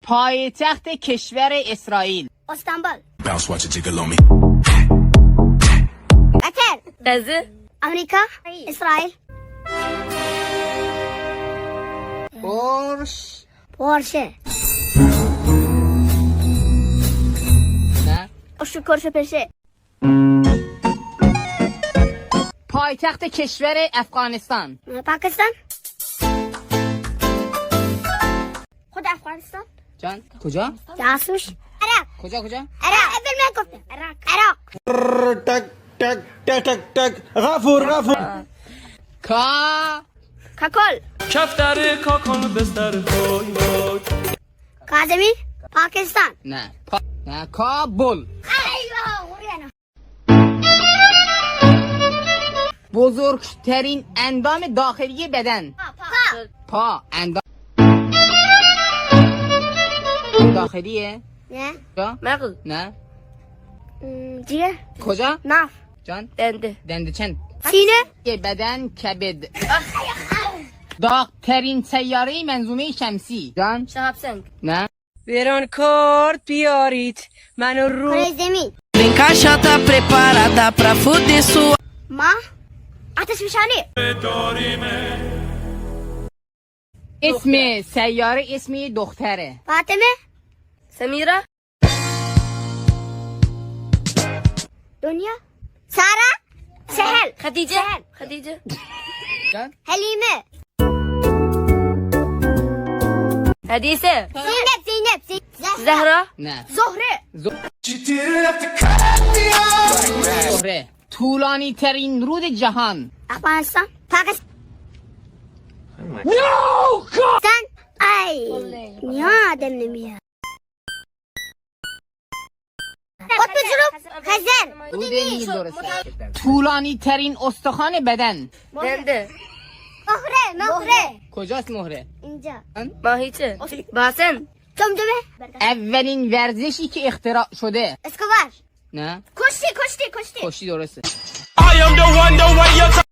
پایتخت کشور اسرائیل. استانبول. Bounce, watch it jiggle on me. قطر. غزه. امریکا. اسرائیل. پورشه. نه. اشترکورش پرشه. پایتخت کشور افغانستان. پاکستان. خود افغانستان. جان کجا؟ جاسوس. عراق. کجا؟ عراق. اول ما گفتم عراق. تك تك تك تك تك غفور کاکل. کفتر کاکل بستر وای وای. کاظمی. پاکستان. نه نه کابل. بزرگترین اندام داخلی بدن. پا اندام داخلیه؟ نه. کجا؟ مغز. نه. جیگر. کجا؟ ناف. جان دنده. چند؟ سینه. بدن کبد. داغترین سیاره منظومه شمسی. جان؟ شهاب سنگ. نه. Veroncourt بیارید منو رو کره زمین. Encaixata preparada pra fuder sua ما. آتش فشانی. اسم سیاره اسمی دختره. فاطمه. سمیرا. دنیا. سارا. سهل. خدیجه. جان؟ حلیمه. حدیثه. زینب. زهرا. نه. زهره. زهره. طولانی ترین رود جهان. افغانستان. پاکستان. ای یادم نمیاد. قطب جنوب. خزر. رود نیل درسته. طولانی ترین استخوان بدن. دنده. مهره. کجاست مهره؟ اینجا. ماهیچه. باسن. جمجمه. اولین ورزشی که اختراع شده. اسکوبار. نه. کشتی. کشتی درسته. I am the one, the way you